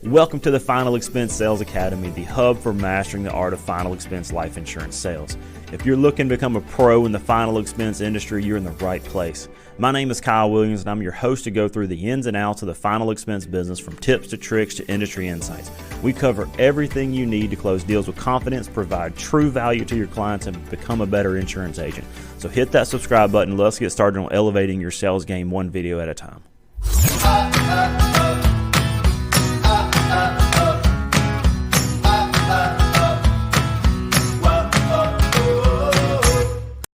Welcome to the Final Expense Sales Academy, the hub for mastering the art of final expense life insurance sales. If you're looking to become a pro in the final expense industry, you're in the right place. My name is Kyle Williams, and I'm your host to go through the ins and outs of the final expense business, from tips to tricks to industry insights. We cover everything you need to close deals with confidence, provide true value to your clients, and become a better insurance agent. So hit that subscribe button. Let's get started on elevating your sales game one video at a time.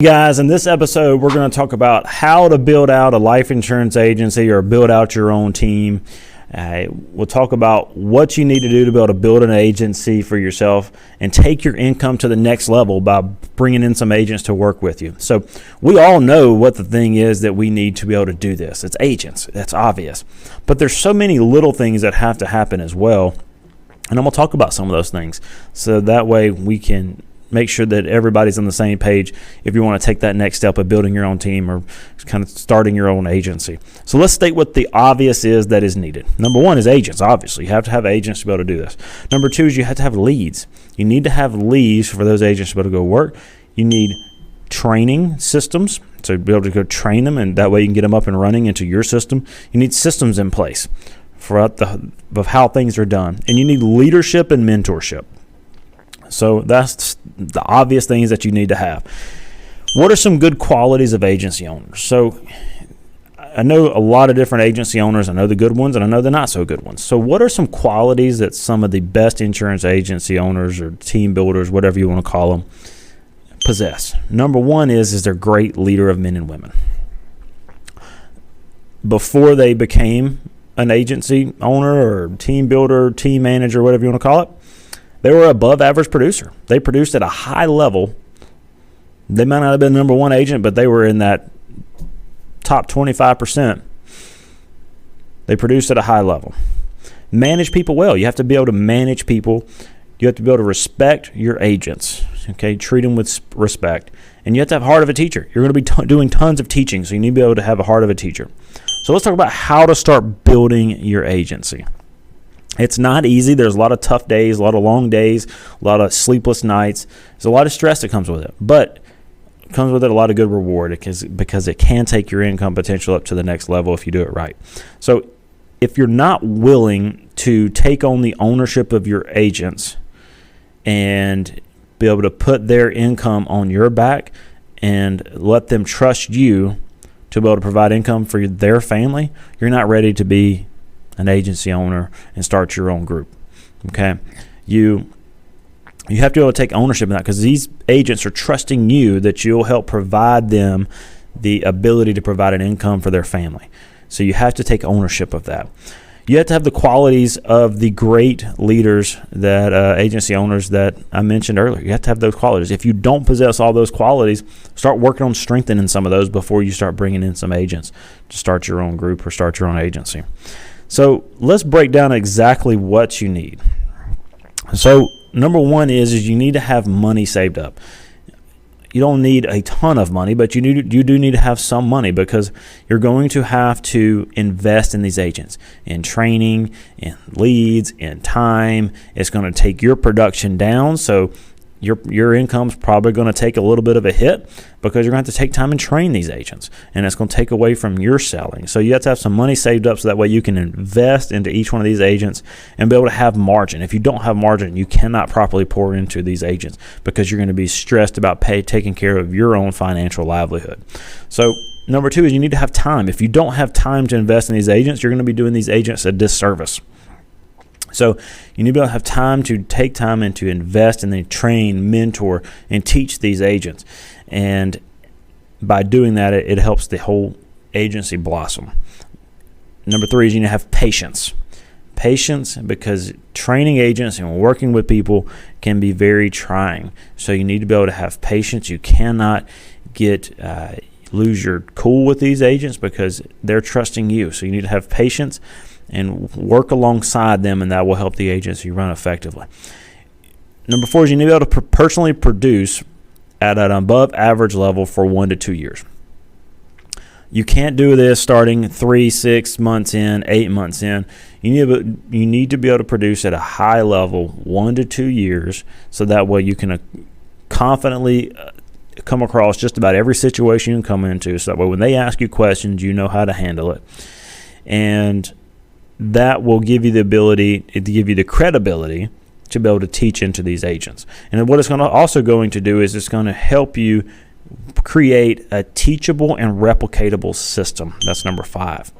Guys, in this episode, we're going to talk about how to build out a life insurance agency or build out your own team. We'll talk about what you need to do to be able to build an agency for yourself and take your income to the next level by bringing in some agents to work with you. So we all know what the thing is that we need to be able to do this. It's agents. That's obvious. But there's so many little things that have to happen as well. And I'm going to talk about some of those things so that way we can make sure that everybody's on the same page if you want to take that next step of building your own team or kind of starting your own agency. So let's state what the obvious is that is needed. Number one is agents, obviously. You have to have agents to be able to do this. Number two is you have to have leads. You need to have leads for those agents to be able to go work. You need training systems, so be able to go train them, and that way you can get them up and running into your system. You need systems in place of how things are done. And you need leadership and mentorship. So that's the obvious things that you need to have. What are some good qualities of agency owners? So I know a lot of different agency owners. I know the good ones and I know the not so good ones. So what are some qualities that some of the best insurance agency owners or team builders, whatever you want to call them, possess? Number one is they're great leader of men and women. Before they became an agency owner or team builder, team manager, whatever you want to call it, they were above average producer. They produced at a high level. They might not have been number one agent, but they were in that top 25%. They produced at a high level. Manage people well. You have to be able to manage people. You have to be able to respect your agents. Okay, treat them with respect. And you have to have a heart of a teacher. You're going to be doing tons of teaching, so you need to be able to have a heart of a teacher. So let's talk about how to start building your agency. It's not easy. There's a lot of tough days, a lot of long days, a lot of sleepless nights. There's a lot of stress that comes with it, but it comes with it a lot of good reward because it can take your income potential up to the next level if you do it right. So if you're not willing to take on the ownership of your agents and be able to put their income on your back and let them trust you to be able to provide income for their family, you're not ready to be an agency owner and start your own group. Okay, you have to be able to take ownership of that because these agents are trusting you that you'll help provide them the ability to provide an income for their family. So you have to take ownership of that. You have to have the qualities of the great leaders that agency owners that I mentioned earlier. You have to have those qualities. If you don't possess all those qualities, start working on strengthening some of those before you start bringing in some agents to start your own group or start your own agency. So let's break down exactly what you need. So number one is you need to have money saved up. You don't need a ton of money, but you do need to have some money because you're going to have to invest in these agents, in training, in leads, in time. It's going to take your production down, so your income's probably going to take a little bit of a hit because you're going to have to take time and train these agents, and it's going to take away from your selling. So you have to have some money saved up so that way you can invest into each one of these agents and be able to have margin. If you don't have margin, you cannot properly pour into these agents because you're going to be stressed about taking care of your own financial livelihood. So number two is you need to have time. If you don't have time to invest in these agents, you're going to be doing these agents a disservice. So you need to be able to have time to take time and to invest and then train, mentor, and teach these agents. And by doing that, it helps the whole agency blossom. Number three is you need to have patience. Patience, because training agents and working with people can be very trying. So you need to be able to have patience. You cannot lose your cool with these agents because they're trusting you. So you need to have patience and work alongside them, and that will help the agency run effectively. Number four is you need to be able to personally produce at an above average level for 1 to 2 years. You can't do this starting 3, 6 months in, 8 months in. You need to be able to produce at a high level 1 to 2 years, so that way you can confidently come across just about every situation you come into, so that way when they ask you questions, you know how to handle it. And that will give you the ability to give you the credibility to be able to teach into these agents. And what it's going to do is it's going to help you create a teachable and replicatable system. That's number 5.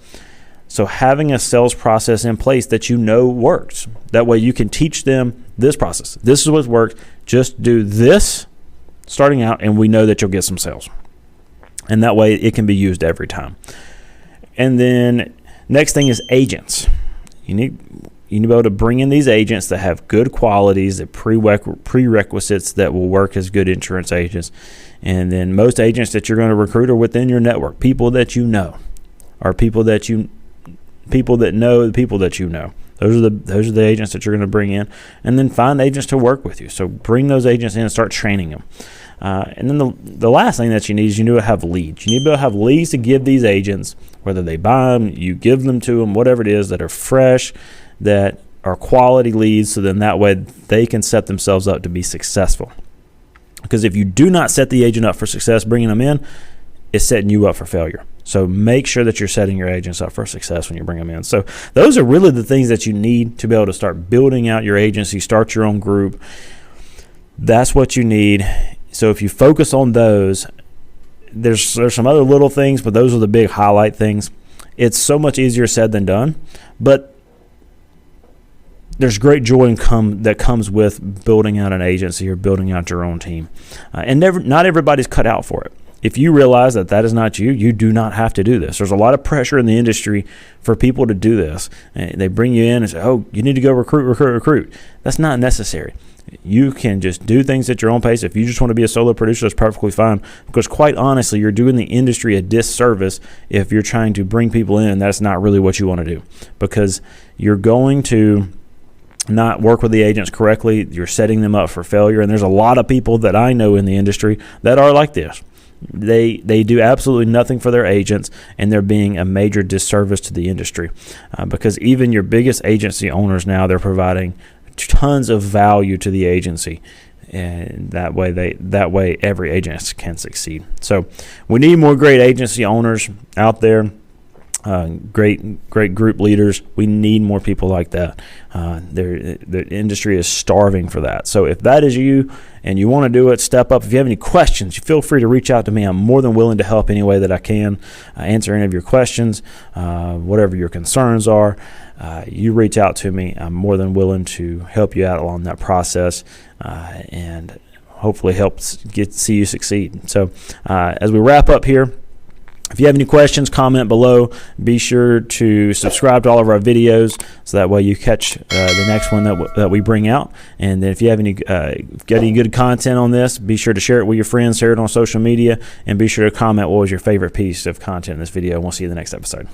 So having a sales process in place that you know works. That way you can teach them this process. This is what works. Just do this starting out, and we know that you'll get some sales. And that way it can be used every time. And then next thing is agents. You need to be able to bring in these agents that have good qualities, the prerequisites that will work as good insurance agents. And then most agents that you're going to recruit are within your network, people that you know, or people that know the people that you know. Those are the agents that you're going to bring in, and then find agents to work with you. So bring those agents in and start training them. And then the last thing that you need is you need to have leads. You need to be able to have leads to give these agents, whether they buy them, you give them to them, whatever it is, that are fresh, that are quality leads, so then that way they can set themselves up to be successful. Because if you do not set the agent up for success, bringing them in, it's setting you up for failure. So make sure that you're setting your agents up for success when you bring them in. So those are really the things that you need to be able to start building out your agency, start your own group. That's what you need. So if you focus on those, there's some other little things, but those are the big highlight things. It's so much easier said than done, but there's great joy that comes with building out an agency or building out your own team. And not everybody's cut out for it. If you realize that is not you, you do not have to do this. There's a lot of pressure in the industry for people to do this. And they bring you in and say, oh, you need to go recruit. That's not necessary. You can just do things at your own pace. If you just want to be a solo producer, that's perfectly fine. Because quite honestly, you're doing the industry a disservice if you're trying to bring people in and that's not really what you want to do. Because you're going to not work with the agents correctly. You're setting them up for failure. And there's a lot of people that I know in the industry that are like this. They do absolutely nothing for their agents, and they're being a major disservice to the industry. Because even your biggest agency owners now, they're providing tons of value to the agency, and that way every agent can succeed. So we need more great agency owners out there. Great group leaders. We need more people like that. The industry is starving for that. So if that is you and you want to do it, step up. If you have any questions, feel free to reach out to me. I'm more than willing to help any way that I can, answer any of your questions, whatever your concerns are. You reach out to me. I'm more than willing to help you out along that process, and hopefully see you succeed. So as we wrap up here, if you have any questions, comment below. Be sure to subscribe to all of our videos so that way you catch the next one that we bring out. And then if you have any good content on this, be sure to share it with your friends, share it on social media, and be sure to comment what was your favorite piece of content in this video. And we'll see you in the next episode.